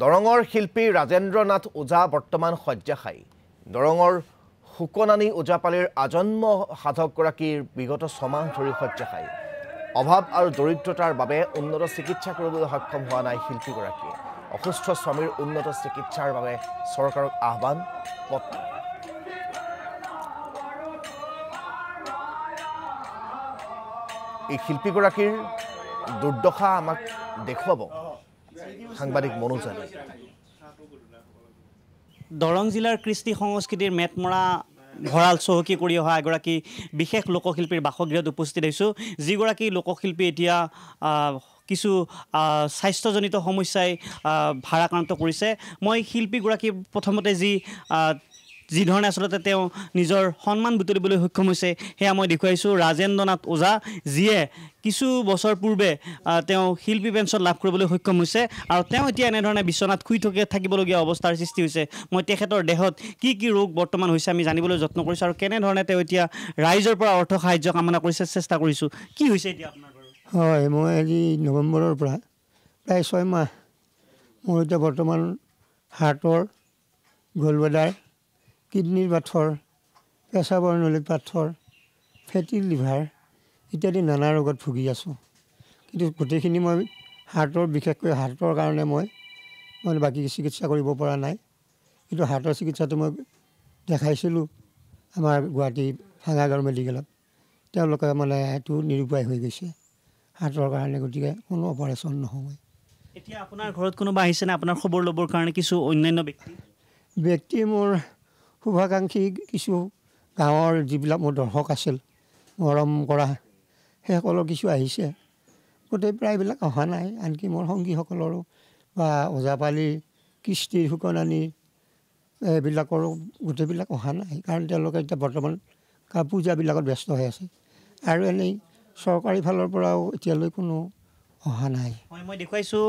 দৰঙৰ শিল্পী ৰাজেন্দ্ৰনাথ ওজা বৰ্তমান শয্যাশায়ী। দৰঙৰ শুকনানী ওজাপালিৰ আজন্ম সাধকগৰাকীৰ বিগত 6 মাহ ধৰি শয্যাশায়ী। অভাৱ আৰু দৰিদ্ৰতাৰ বাবে উন্নত চিকিৎসা কৰিবলৈ সক্ষম হোৱা নাই শিল্পীগৰাকীয়ে। অসুস্থ স্বামীৰ উন্নত চিকিৎসাৰ বাবে চৰকাৰক আহ্বান পত্ৰ। এই শিল্পীগৰাকীৰ দুৰ্দশা আমাক দেখুৱাব সাংবাদিক মনোজানে। দৰং জিলাৰ কৃষ্টি সংস্কৃতিৰ মেটমৰা ভঁৰাল চহকী কৰি অহা এগৰাকী বিশেষ লোকশিল্পীৰ বাসগৃহত উপস্থিত হৈছোঁ, যিগৰাকী লোকশিল্পী এতিয়া কিছু স্বাস্থ্যজনিত সমস্যাই ভাৰাক্ৰান্ত কৰিছে। মই শিল্পীগৰাকী প্ৰথমতে যি ধৰণে আচলতে তেওঁ নিজৰ সন্মান বুটলিবলৈ সক্ষম হৈছে সেয়া মই দেখুৱাইছোঁ। ৰাজেন্দ্ৰনাথ ওজা, যিয়ে কিছু বছৰ পূৰ্বে তেওঁ শিল্পী পেঞ্চন লাভ কৰিবলৈ সক্ষম হৈছে আৰু তেওঁ এতিয়া এনেধৰণে বিচনাত শুই থাকিবলগীয়া অৱস্থাৰ সৃষ্টি হৈছে। মই তেখেতৰ দেহত কি কি ৰোগ বৰ্তমান হৈছে আমি জানিবলৈ যত্ন কৰিছোঁ আৰু কেনেধৰণে তেওঁ এতিয়া ৰাইজৰ পৰা অৰ্থ সাহায্য কামনা কৰিছে চেষ্টা কৰিছোঁ। কি হৈছে এতিয়া আপোনাৰ বাৰু? হয়, মই আজি নৱেম্বৰৰ পৰা প্ৰায় 6 মাহ মোৰ এতিয়া বৰ্তমান হাৰ্টৰ গলব্লাডাৰ, কিডনীৰ পাথৰ, পেচাবৰ নলীত পাথৰ, ফেটি লিভাৰ ইত্যাদি নানা ৰোগত ভুগি আছোঁ। কিন্তু গোটেইখিনি মই হাৰ্টৰ, বিশেষকৈ হাৰ্টৰ কাৰণে মই বাকী চিকিৎসা কৰিব পৰা নাই। কিন্তু হাৰ্টৰ চিকিৎসাটো মই দেখাইছিলোঁ আমাৰ গুৱাহাটী ভাঙাগড় মেডিকেলত। তেওঁলোকে এইটো নিৰুপায় হৈ গৈছে হাৰ্টৰ কাৰণে, গতিকে কোনো অপাৰেশ্যন নহয়। এতিয়া আপোনাৰ ঘৰত কোনোবা আহিছেনে আপোনাৰ খবৰ ল'বৰ কাৰণে? কিছু অন্যান্য ব্যক্তি মোৰ শুভাকাংক্ষী কিছু গাঁৱৰ যিবিলাক মোৰ দৰ্শক আছিল, মৰম কৰা সেইসকলৰ কিছু আহিছে, গোটেই প্ৰায়বিলাক অহা নাই। আনকি মোৰ সংগীসকলৰো বা ওজাপালি, কৃষ্টিৰ, শুকনানী এইবিলাকৰো গোটেইবিলাক অহা নাই, কাৰণ তেওঁলোকে এতিয়া বৰ্তমান পূজাবিলাকত ব্যস্ত হৈ আছে। আৰু এনেই চৰকাৰী ফালৰ পৰাও এতিয়ালৈ কোনো অহা নাই। হয়, মই দেখুৱাইছোঁ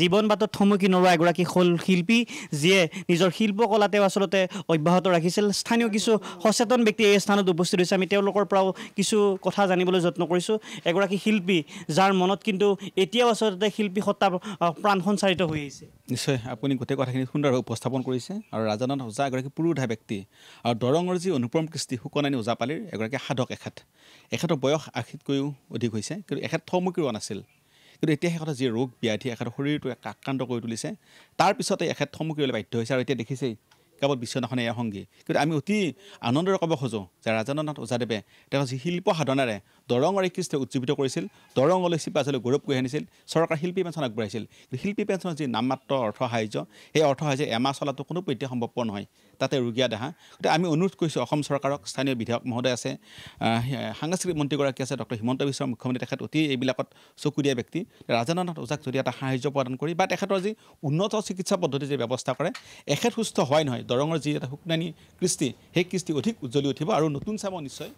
জীৱন বাটত থমকি নৰোৱা এগৰাকী শিল্পী, যিয়ে নিজৰ শিল্পকলা তেওঁ আচলতে অব্যাহত ৰাখিছিল। স্থানীয় কিছু সচেতন ব্যক্তি এই স্থানত উপস্থিত হৈছে, আমি তেওঁলোকৰ পৰাও কিছু কথা জানিবলৈ যত্ন কৰিছোঁ। এগৰাকী শিল্পী যাৰ মনত কিন্তু এতিয়াও আচলতে শিল্পী সত্তা প্ৰাণ সঞ্চাৰিত হৈ আহিছে। নিশ্চয়, আপুনি গোটেই কথাখিনি সুন্দৰভাৱে উপস্থাপন কৰিছে। আৰু ৰাজেন্দ্ৰনাথ ওজা এগৰাকী পুৰুধা ব্যক্তি আৰু দৰঙৰ যি অনুপম কৃষ্টি শুকনানী ওজাপালিৰ এগৰাকী সাধক। এখেতৰ বয়স 80তকৈও অধিক হৈছে, কিন্তু এখেত থমকি ৰোৱা নাছিল। কিন্তু এতিয়া এখেতৰ যি ৰোগ ব্যাধি এখেতৰ শৰীৰটো আক্ৰান্ত কৰি তুলিছে, তাৰ পিছতে এখেত থমকিবলৈ বাধ্য হৈছে। আৰু এতিয়া দেখিছেই কেৱল বিশ্বনাথনে এয়া সংগী। কিন্তু আমি অতি আনন্দৰে ক'ব খোজোঁ যে ৰাজেন্দ্ৰনাথ ওজাদেৱে তেওঁ যি শিল্প সাধনাৰে দৰঙৰ এই কৃষ্টি উজ্জীৱিত কৰিছিল, দৰঙলৈ চিপাজলৈ গৌৰৱ কঢ়িয়াই আনিছিল, চৰকাৰ শিল্পী পেঞ্চন আগবঢ়াইছিল। কিন্তু শিল্পী পেঞ্চনৰ যি নামমাত্ৰ অৰ্থ সাহায্য, সেই অৰ্থ সাহায্য এমাহ চলাটো কোনো পধ্যে সম্ভৱপৰ নহয়, তাতে ৰুগীয়া দেখা। গতিকে আমি অনুৰোধ কৰিছোঁ অসম চৰকাৰক, স্থানীয় বিধায়ক মহোদয় আছে, সাংস্কৃতিক মন্ত্ৰীগৰাকী আছে, ডক্টৰ হিমন্ত বিশ্ব মুখ্যমন্ত্ৰী, তেখেত অতি এইবিলাকত চকু দিয়া ব্যক্তি। ৰাজেন্দ্ৰনাথ ওজাক যদি এটা সাহায্য প্ৰদান কৰি বা তেখেতৰ যি উন্নত চিকিৎসা পদ্ধতি যি ব্যৱস্থা কৰে, এখেত সুস্থ হোৱাই নহয়, দৰঙৰ যি এটা শুকনানী কৃষ্টি, সেই কৃষ্টি অধিক উজ্জ্বলি উঠিব আৰু নতুন চামৰ নিশ্চয়